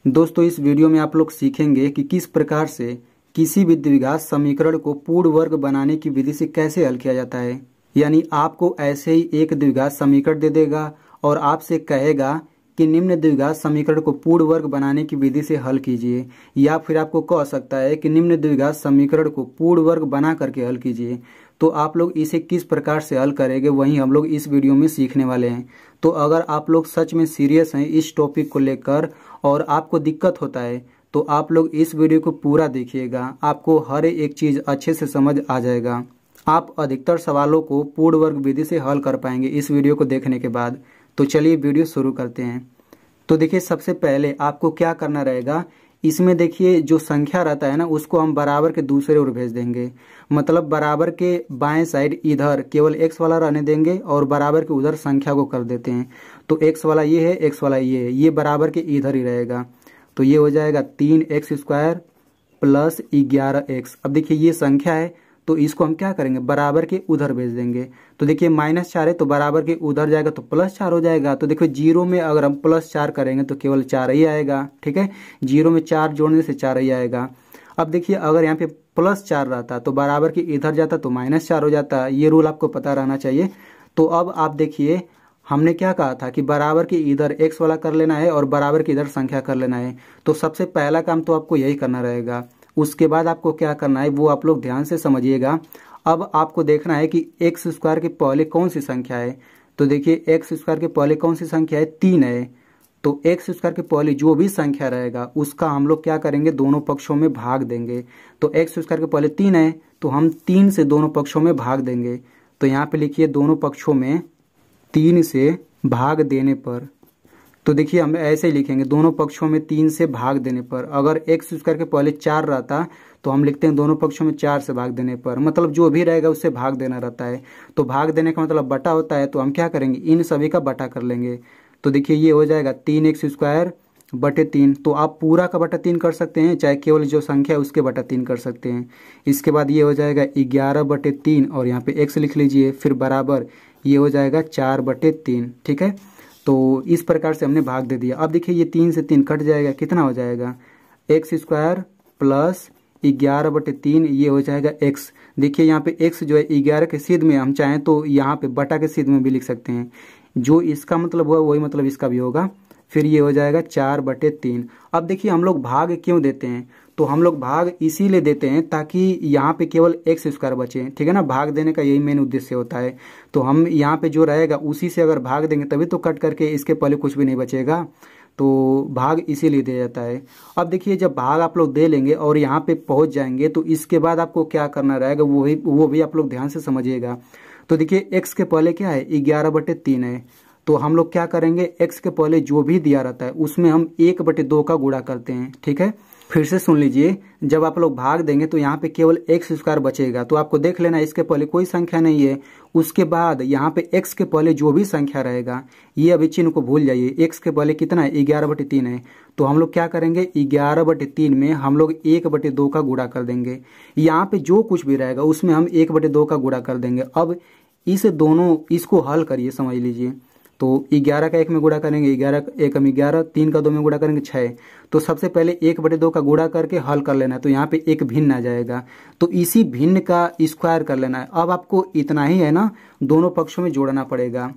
दोस्तों इस वीडियो में आप लोग सीखेंगे कि किस प्रकार से किसी भी द्विघात समीकरण को पूर्ण वर्ग बनाने की विधि से कैसे हल किया जाता है। यानी आपको ऐसे ही एक द्विघात समीकरण दे देगा और आपसे कहेगा कि निम्न द्विघात समीकरण को पूर्ण वर्ग बनाने की विधि से हल कीजिए, या फिर आपको कह सकता है कि निम्न द्विघात समीकरण को पूर्ण वर्ग बना करके हल कीजिए। तो आप लोग इसे किस प्रकार से हल करेंगे वही हम लोग इस वीडियो में सीखने वाले हैं। तो अगर आप लोग सच में सीरियस हैं इस टॉपिक को लेकर और आपको दिक्कत होता है तो आप लोग इस वीडियो को पूरा देखिएगा, आपको हर एक चीज़ अच्छे से समझ आ जाएगा। आप अधिकतर सवालों को पूर्ण वर्ग विधि से हल कर पाएंगे इस वीडियो को देखने के बाद। तो चलिए वीडियो शुरू करते हैं। तो देखिए सबसे पहले आपको क्या करना रहेगा, इसमें देखिए जो संख्या रहता है ना उसको हम बराबर के दूसरे ओर भेज देंगे। मतलब बराबर के बाएं साइड इधर केवल x वाला रहने देंगे और बराबर के उधर संख्या को कर देते हैं। तो x वाला ये है, x वाला ये है, ये बराबर के इधर ही रहेगा। तो ये हो जाएगा 3x² प्लस 11x। अब देखिए ये संख्या है तो इसको हम क्या करेंगे, बराबर के उधर भेज देंगे। तो देखिए -4 है तो बराबर के उधर जाएगा तो +4 हो जाएगा। तो देखो 0 में अगर हम +4 करेंगे तो केवल 4 ही आएगा। ठीक है, 0 में 4 जोड़ने से 4 ही आएगा। अब देखिए अगर यहाँ पे +4 रहता तो बराबर के इधर जाता तो -4 हो जाता। ये रूल आपको पता रहना चाहिए। तो अब आप देखिए हमने क्या कहा था कि बराबर के इधर x वाला कर लेना है और बराबर के इधर संख्या कर लेना है। तो सबसे पहला काम तो आपको यही करना रहेगा। उसके बाद आपको क्या करना है वो आप लोग ध्यान से समझिएगा। अब आपको देखना है कि x² के पहले कौन सी संख्या है। तो देखिए x² के पहले कौन सी संख्या है, 3 है। तो x² के पहले जो भी संख्या रहेगा उसका हम लोग क्या करेंगे, दोनों पक्षों में भाग देंगे। तो x² के पहले 3 है तो हम 3 से दोनों पक्षों में भाग देंगे। तो यहाँ पे लिखिए दोनों पक्षों में 3 से भाग देने पर। तो देखिए हम ऐसे ही लिखेंगे, दोनों पक्षों में 3 से भाग देने पर। अगर x² के पहले 4 रहता तो हम लिखते हैं दोनों पक्षों में 4 से भाग देने पर। मतलब जो भी रहेगा उससे भाग देना रहता है। तो भाग देने का मतलब बटा होता है। तो हम क्या करेंगे, इन सभी का बटा कर लेंगे। तो देखिए ये हो जाएगा 3x² बटे 3। तो आप पूरा का बटा 3 कर सकते हैं, चाहे केवल जो संख्या है उसके बटा 3 कर सकते हैं। इसके बाद ये हो जाएगा 11/3 और यहाँ पे x लिख लीजिए, फिर बराबर ये हो जाएगा 4/3। ठीक है, तो इस प्रकार से हमने भाग दे दिया। अब देखिए ये 3 से 3 कट जाएगा, कितना हो जाएगा, x² प्लस 11/3, ये हो जाएगा x। देखिए यहाँ पे x जो है 11 के सीध में, हम चाहें तो यहाँ पे बटा के सीध में भी लिख सकते हैं। जो इसका मतलब हुआ वही मतलब इसका भी होगा। फिर ये हो जाएगा 4/3। अब देखिए हम लोग भाग क्यों देते हैं, तो हम लोग भाग इसीलिए देते हैं ताकि यहाँ पे केवल x² बचे। ठीक है ना, भाग देने का यही मेन उद्देश्य होता है। तो हम यहाँ पे जो रहेगा उसी से अगर भाग देंगे तभी तो कट करके इसके पहले कुछ भी नहीं बचेगा। तो भाग इसीलिए दिया जाता है। अब देखिए जब भाग आप लोग दे लेंगे और यहाँ पे पहुँच जाएंगे तो इसके बाद आपको क्या करना रहेगा वो भी आप लोग ध्यान से समझिएगा। तो देखिए x के पहले क्या है, 11/3 है। तो हम लोग क्या करेंगे, x के पहले जो भी दिया रहता है उसमें हम 1/2 का गुणा करते हैं। ठीक है, फिर से सुन लीजिए, जब आप लोग भाग देंगे तो यहाँ पे केवल x² बचेगा। तो आपको देख लेना इसके पहले कोई संख्या नहीं है। उसके बाद यहाँ पे x के पहले जो भी संख्या रहेगा, ये अभी चिन्ह को भूल जाइए, x के पहले कितना है, 11/3 है। तो हम लोग क्या करेंगे, 11/3 में हम लोग 1/2 का गुणा कर देंगे। यहाँ पे जो कुछ भी रहेगा उसमें हम 1/2 का गुणा कर देंगे। अब इसको हल करिए, समझ लीजिए। तो 11 का 1 में गुणा करेंगे, 11 1 में 11, 3 का 2 में गुणा करेंगे 6। तो सबसे पहले 1/2 का गुणा करके हल कर लेना है। तो यहाँ पे एक भिन्न आ जाएगा, तो इसी भिन्न का स्क्वायर कर लेना है। अब आपको इतना ही है ना, दोनों पक्षों में जोड़ना पड़ेगा।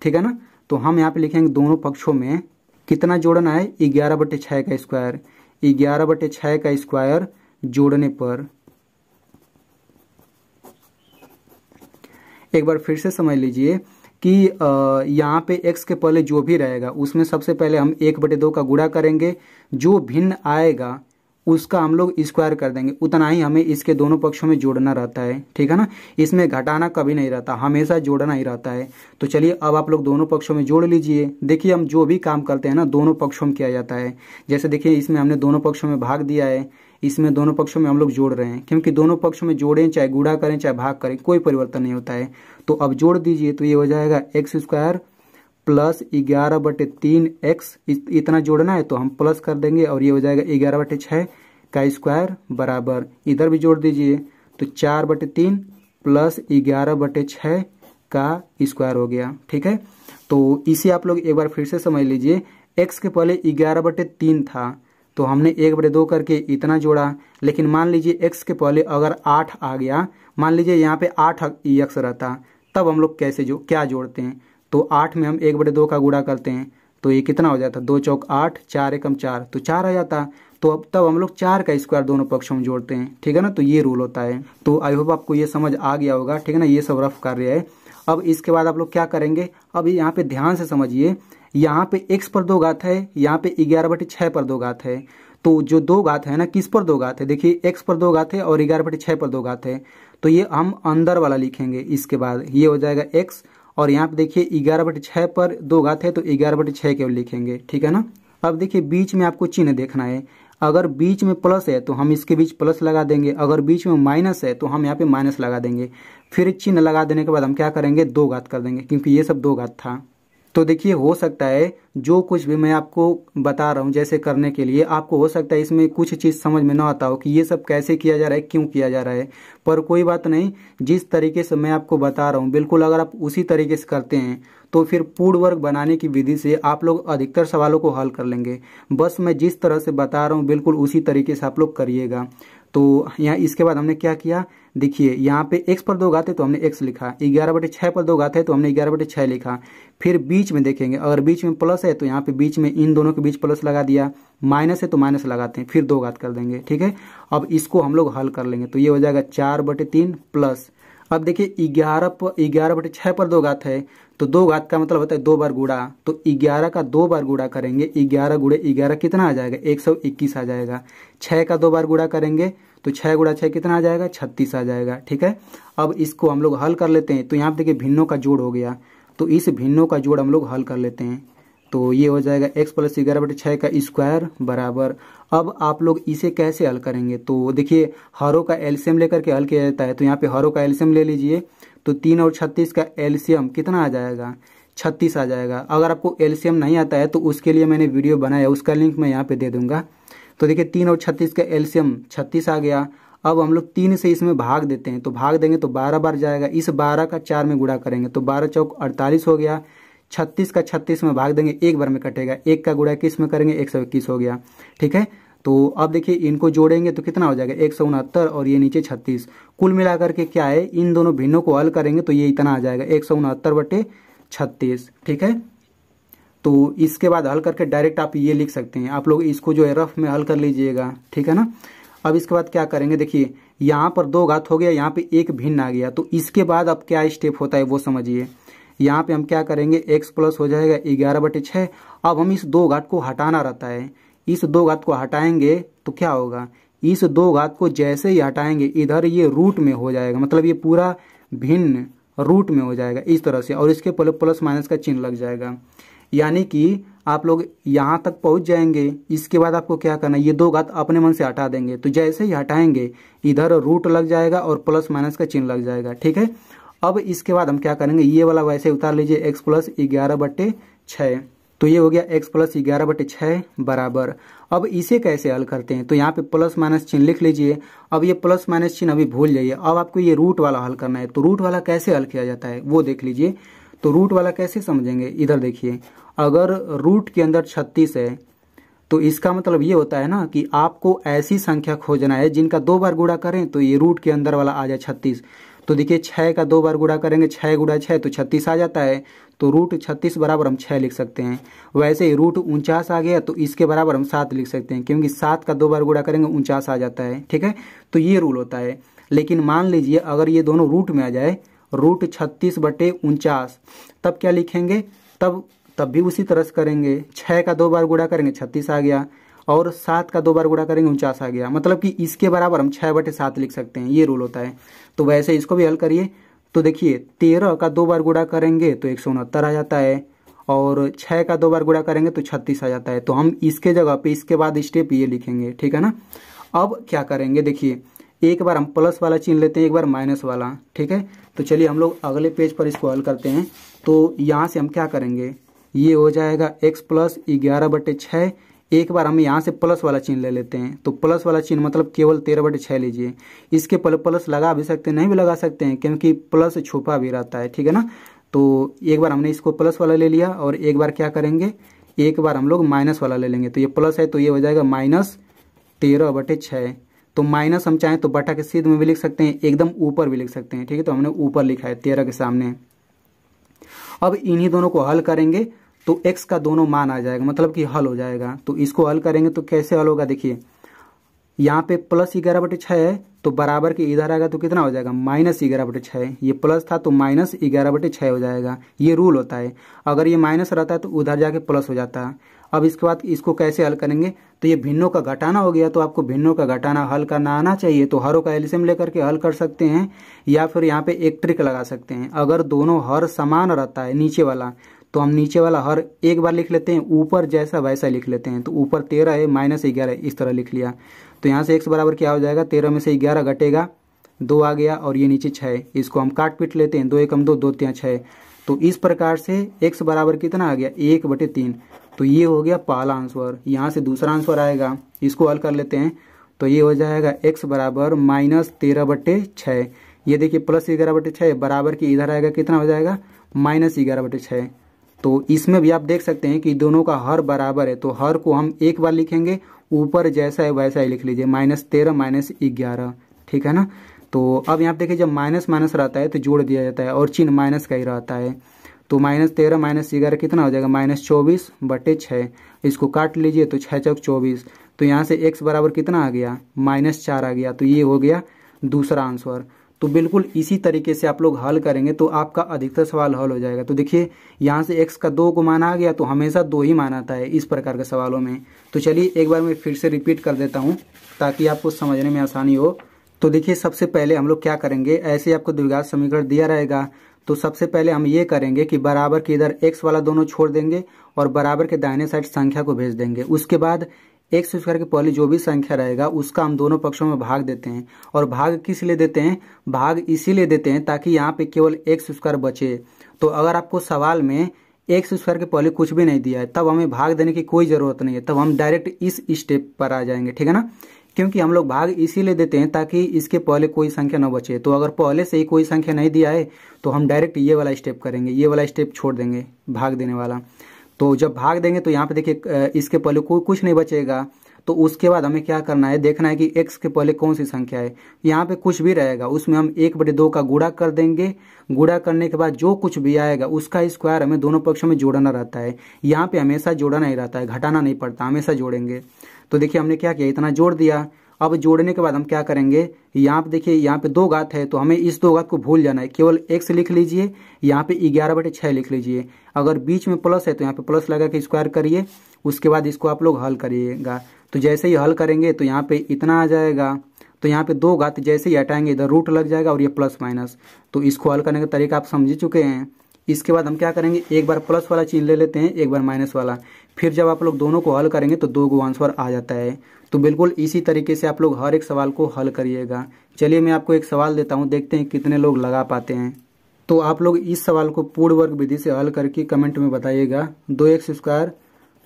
ठीक है ना, तो हम यहाँ पे लिखेंगे दोनों पक्षों में कितना जोड़ना है, 11/6 का स्क्वायर। 11/6 का स्क्वायर जोड़ने पर, एक बार फिर से समझ लीजिए कि यहाँ पे x के पहले जो भी रहेगा उसमें सबसे पहले हम 1/2 का गुणा करेंगे। जो भिन्न आएगा उसका हम लोग स्क्वायर कर देंगे। उतना ही हमें इसके दोनों पक्षों में जोड़ना रहता है। ठीक है ना, इसमें घटाना कभी नहीं रहता, हमेशा जोड़ना ही रहता है। तो चलिए अब आप लोग दोनों पक्षों में जोड़ लीजिए। देखिए हम जो भी काम करते हैं ना दोनों पक्षों में किया जाता है। जैसे देखिए इसमें हमने दोनों पक्षों में भाग दिया है, इसमें दोनों पक्षों में हम लोग जोड़ रहे हैं, क्योंकि दोनों पक्षों में जोड़ें चाहे गुणा करें चाहे भाग करें कोई परिवर्तन नहीं होता है। तो अब जोड़ दीजिए, तो ये हो जाएगा x² प्लस 11/3x। इतना जोड़ना है तो हम प्लस कर देंगे और ये हो जाएगा 11/6 का स्क्वायर बराबर, इधर भी जोड़ दीजिए तो 4/3 प्लस 11/6 का स्क्वायर हो गया। ठीक है, तो इसे आप लोग एक बार फिर से समझ लीजिए, x के पहले 11/3 था तो हमने 1/2 करके इतना जोड़ा। लेकिन मान लीजिए x के पहले अगर 8 आ गया, मान लीजिए यहाँ पे 8x रहता, तब हम लोग क्या जोड़ते हैं? तो 8 में हम 1/2 का गुणा करते हैं तो ये कितना हो जाता? 2 चौक 8, 4 एकम 4, तो 4 आ जाता। तो अब तब हम लोग 4 का स्क्वायर दोनों पक्षों में जोड़ते हैं, ठीक है ना। तो ये रूल होता है। तो आई होप आपको ये समझ आ गया होगा, ठीक है ना। ये सब रफ कार्य है। अब इसके बाद आप लोग क्या करेंगे, अब यहाँ पे ध्यान से समझिए, यहाँ पे x पर 2 घात है, यहाँ पे 11/6 पर 2 घात है। तो जो 2 घात है ना, किस पर 2 घात है? देखिए x पर 2 घात है और 11/6 पर 2 घात है। तो ये हम अंदर वाला लिखेंगे। इसके बाद ये हो जाएगा x, और यहाँ पे देखिए 11/6 पर 2 घात है तो 11/6 केवल लिखेंगे, ठीक है ना। अब देखिए बीच में आपको चिन्ह देखना है। अगर बीच में प्लस है तो हम इसके बीच प्लस लगा देंगे, अगर बीच में माइनस है तो हम यहाँ पे माइनस लगा देंगे। फिर चिन्ह लगा देने के बाद हम क्या करेंगे, 2 घात कर देंगे, क्योंकि ये सब 2 घात था। तो देखिए हो सकता है जो कुछ भी मैं आपको बता रहा हूँ जैसे करने के लिए, आपको हो सकता है इसमें कुछ चीज़ समझ में ना आता हो कि ये सब कैसे किया जा रहा है, क्यों किया जा रहा है। पर कोई बात नहीं, जिस तरीके से मैं आपको बता रहा हूँ बिल्कुल अगर आप उसी तरीके से करते हैं तो फिर पूर्ण वर्ग बनाने की विधि से आप लोग अधिकतर सवालों को हल कर लेंगे। बस मैं जिस तरह से बता रहा हूँ बिल्कुल उसी तरीके से आप लोग करिएगा। तो यहाँ इसके बाद हमने क्या किया, देखिए यहाँ पे x पर 2 घात है तो हमने x लिखा, 11/6 पर 2 घात है तो हमने 11/6 लिखा। फिर बीच में देखेंगे, अगर बीच में प्लस है तो यहाँ पे बीच में इन दोनों के बीच प्लस लगा दिया, माइनस है तो माइनस लगाते हैं, फिर 2 घात कर देंगे, ठीक है। अब इसको हम लोग हल कर लेंगे तो ये हो जाएगा 4/3 प्लस, अब देखिए 11/6 पर 2 घात है तो 2 घात का मतलब होता है 2 बार गुणा, तो 11 का 2 बार गुणा करेंगे, 11 गुणे 11 कितना आ जाएगा, 121 आ जाएगा। 6 का 2 बार गुणा करेंगे तो 6 गुणा 6 कितना आ जाएगा, 36 आ जाएगा, ठीक है। अब इसको हम लोग हल कर लेते हैं। तो यहाँ पे देखिए भिन्नों का जोड़ हो गया, तो इस भिन्नों का जोड़ हम लोग हल कर लेते हैं। तो ये हो जाएगा x + 11/6 का स्क्वायर बराबर। अब आप लोग इसे कैसे हल करेंगे, तो देखिए हरों का एलसीएम लेकर के हल किया जाता है। तो यहाँ पे हरों का एलसीएम ले लीजिए, तो 3 और 36 का एलसीएम कितना आ जाएगा, 36 आ जाएगा। अगर आपको एलसीएम नहीं आता है तो उसके लिए मैंने वीडियो बनाया, उसका लिंक मैं यहाँ पे दे दूंगा। तो देखिए 3 और 36 का एलसीएम 36 आ गया। अब हम लोग 3 से इसमें भाग देते हैं, तो भाग देंगे तो 12 बार जाएगा, इस 12 का 4 में गुणा करेंगे तो 12 चौक 48 हो गया। 36 का 36 में भाग देंगे, एक बार में कटेगा, 1 का गुणा किस में करेंगे, 121 हो गया, ठीक है। तो अब देखिए इनको जोड़ेंगे तो कितना हो जाएगा, 169 और ये नीचे 36, कुल मिलाकर के क्या है, इन दोनों भिन्नों को हल करेंगे तो ये इतना आ जाएगा 169/36, ठीक है। तो इसके बाद हल करके डायरेक्ट आप ये लिख सकते हैं, आप लोग इसको जो है रफ में हल कर लीजिएगा, ठीक है ना। अब इसके बाद क्या करेंगे, देखिए यहाँ पर 2 घात हो गया, यहाँ पे एक भिन्न आ गया, तो इसके बाद अब क्या स्टेप होता है वो समझिए। यहाँ पे हम क्या करेंगे, x प्लस हो जाएगा 11/6। अब हम इस 2 घात को हटाना रहता है, इस 2 घात को हटाएंगे तो क्या होगा, इस 2 घात को जैसे ही हटाएंगे इधर ये रूट में हो जाएगा, मतलब ये पूरा भिन्न रूट में हो जाएगा इस तरह से, और इसके पहले प्लस माइनस का चिन्ह लग जाएगा। यानी कि आप लोग यहाँ तक पहुँच जाएंगे। इसके बाद आपको क्या करना है, ये 2 घात अपने मन से हटा देंगे, तो जैसे ही हटाएंगे इधर रूट लग जाएगा और प्लस माइनस का चिन्ह लग जाएगा, ठीक है। अब इसके बाद हम क्या करेंगे, ये वाला वैसे उतार लीजिए, x + 11/6, तो ये हो गया x + 11/6 बराबर। अब इसे कैसे हल करते हैं, तो यहाँ पे प्लस माइनस चिन्ह लिख लीजिए। अब ये प्लस माइनस चिन्ह अभी भूल जाइए, अब आपको ये रूट वाला हल करना है। तो रूट वाला कैसे हल किया जाता है वो देख लीजिए। तो रूट वाला कैसे समझेंगे, इधर देखिए, अगर रूट के अंदर 36 है तो इसका मतलब ये होता है ना कि आपको ऐसी संख्या खोजना है जिनका 2 बार गुणा करें तो ये रूट के अंदर वाला आ जाए 36। तो देखिए 6 का 2 बार गुणा करेंगे, 6 गुणा 6 तो 36 आ जाता है, तो रूट 36 बराबर हम 6 लिख सकते हैं। वैसे ही रूट 49 आ गया तो इसके बराबर हम 7 लिख सकते हैं, क्योंकि 7 का 2 बार गुणा करेंगे 49 आ जाता है, ठीक है। तो ये रूल होता है। लेकिन मान लीजिए अगर ये दोनों रूट में आ जाए, रूट 36/49, तब क्या लिखेंगे, तब भी उसी तरह से करेंगे। 6 का 2 बार गुणा करेंगे 36 आ गया, और 7 का 2 बार गुणा करेंगे 49 आ गया, मतलब कि इसके बराबर हम 6/7 लिख सकते हैं, ये रूल होता है। तो वैसे इसको भी हल करिए। तो देखिए 13 का 2 बार गुणा करेंगे तो 169 आ जाता है, और 6 का 2 बार गुणा करेंगे तो 36 आ जाता है। तो हम इसके जगह पे इसके बाद स्टेप ये लिखेंगे, ठीक है ना। अब क्या करेंगे, देखिए एक बार हम प्लस वाला चिन्ह लेते हैं, एक बार माइनस वाला, ठीक है। तो चलिए हम लोग अगले पेज पर इसको हल करते हैं। तो यहाँ से हम क्या करेंगे, ये हो जाएगा x + 11/6। एक बार हम यहाँ से प्लस वाला चिन्ह ले लेते हैं, तो प्लस वाला चिन्ह मतलब केवल 13/6 लीजिए। इसके पहले प्लस लगा भी सकते हैं, नहीं भी लगा सकते हैं, क्योंकि प्लस छुपा भी रहता है, ठीक है ना। तो एक बार हमने इसको प्लस वाला ले लिया, और एक बार क्या करेंगे, एक बार हम लोग माइनस वाला ले लेंगे, तो ये प्लस है तो ये हो जाएगा -13/6। तो माइनस हम चाहें तो बटा के सीध में भी लिख सकते हैं, एकदम ऊपर भी लिख सकते हैं, ठीक है। तो हमने ऊपर लिखा है 13 के सामने। अब इन्हीं दोनों को हल करेंगे तो x का दोनों मान आ जाएगा, मतलब कि हल हो जाएगा। तो इसको हल करेंगे तो कैसे हल होगा, देखिए यहाँ पे +11/6 है तो बराबर के इधर आएगा तो कितना हो जाएगा -11/6। ये प्लस था तो -11/6 हो जाएगा। ये रूल होता है, अगर ये माइनस रहता है तो उधर जाके प्लस हो जाता है। अब इसके बाद इसको कैसे हल करेंगे, तो ये भिन्नों का घटाना हो गया, तो आपको भिन्नों का घटाना हल करना आना चाहिए। तो हरों का एलसीएम लेकर के हल कर सकते हैं, या फिर यहाँ पे एक ट्रिक लगा सकते हैं। अगर दोनों हर समान रहता है नीचे वाला, तो हम नीचे वाला हर एक बार लिख लेते हैं, ऊपर जैसा वैसा लिख लेते हैं। तो ऊपर 13 है, -11 इस तरह लिख लिया। तो यहाँ से x बराबर क्या हो जाएगा, 13 में से 11 घटेगा, 2 आ गया और ये नीचे 6। इसको हम काट पीट लेते हैं, 2 एकम 2, 2 तिया 6। तो इस प्रकार से x बराबर कितना आ गया 1/3। तो ये हो गया पहला आंसर। यहाँ से दूसरा आंसर आएगा, इसको हल कर लेते हैं। तो ये हो जाएगा x बराबर -13/6। ये देखिए +11/6 बराबर की इधर आएगा कितना हो जाएगा -11/6। तो इसमें भी आप देख सकते हैं कि दोनों का हर बराबर है, तो हर को हम एक बार लिखेंगे, ऊपर जैसा है वैसा ही लिख लीजिए, -13 -11, ठीक है ना। तो अब यहाँ पे देखिए जब माइनस माइनस रहता है तो जोड़ दिया जाता है और चिन्ह माइनस का ही रहता है। तो -13 -11 कितना हो जाएगा -24/6। इसको काट लीजिए तो 6 चौक 24। तो यहाँ से x बराबर कितना आ गया -4 आ गया। तो ये हो गया दूसरा आंसर। तो बिल्कुल इसी तरीके से आप लोग हल करेंगे तो आपका अधिकतर सवाल हल हो जाएगा। तो देखिए यहाँ से x का 2 को मान आ गया, तो हमेशा 2 ही मान आता है इस प्रकार के सवालों में। तो चलिए एक बार मैं फिर से रिपीट कर देता हूँ ताकि आपको समझने में आसानी हो। तो देखिए सबसे पहले हम लोग क्या करेंगे, ऐसे आपको द्विघात समीकरण दिया रहेगा, तो सबसे पहले हम ये करेंगे कि बराबर के इधर x वाला दोनों छोड़ देंगे और बराबर के दाहिने साइड संख्या को भेज देंगे। उसके बाद x स्क्वायर के पहले जो भी संख्या रहेगा उसका हम दोनों पक्षों में भाग देते हैं। और भाग किस लिए देते हैं, भाग इसीलिए देते हैं ताकि यहाँ पे केवल x स्क्वायर बचे। तो अगर आपको सवाल में x स्क्वायर के पहले कुछ भी नहीं दिया है तब हमें भाग देने की कोई जरूरत नहीं है, तब हम डायरेक्ट इस स्टेप पर आ जाएंगे, ठीक है ना। क्योंकि हम लोग भाग इसीलिए देते हैं ताकि इसके पहले कोई संख्या न बचे। तो अगर पहले से ही कोई संख्या नहीं दिया है तो हम डायरेक्ट ये वाला स्टेप करेंगे, ये वाला स्टेप छोड़ देंगे भाग देने वाला। तो जब भाग देंगे तो यहाँ पे देखिए इसके पहले कोई कुछ नहीं बचेगा। तो उसके बाद हमें क्या करना है, देखना है कि x के पहले कौन सी संख्या है। यहाँ पे कुछ भी रहेगा उसमें हम 1/2 का गुणा कर देंगे। गुणा करने के बाद जो कुछ भी आएगा उसका स्क्वायर हमें दोनों पक्षों में जोड़ना रहता है। यहाँ पे हमेशा जोड़ना नहीं रहता है, घटाना नहीं पड़ता, हमेशा जोड़ेंगे। तो देखिए हमने क्या किया, इतना जोड़ दिया। अब जोड़ने के बाद हम क्या करेंगे, यहाँ पे देखिए यहाँ पे 2 घात है तो हमें इस 2 घात को भूल जाना है, केवल x लिख लीजिए, यहाँ पे 11/6 लिख लीजिए। अगर बीच में प्लस है तो यहाँ पे प्लस लगा के स्क्वायर करिए, उसके बाद इसको आप लोग हल करिएगा। तो जैसे ही हल करेंगे तो यहाँ पे इतना आ जाएगा। तो यहाँ पे 2 घात जैसे ही हटाएंगे इधर रूट लग जाएगा और ये प्लस माइनस। तो इसको हल करने का तरीका आप समझ चुके हैं। इसके बाद हम क्या करेंगे, एक बार प्लस वाला चिन्ह ले लेते हैं, एक बार माइनस वाला। फिर जब आप लोग दोनों को हल करेंगे तो 2 आंसर आ जाता है। तो बिल्कुल इसी तरीके से आप लोग हर एक सवाल को हल करिएगा। चलिए मैं आपको एक सवाल देता हूँ, देखते हैं कितने लोग लगा पाते हैं। तो आप लोग इस सवाल को पूर्ण वर्ग विधि से हल करके कमेंट में बताइएगा। 2x²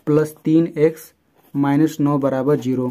+ 3x - 9 = 0।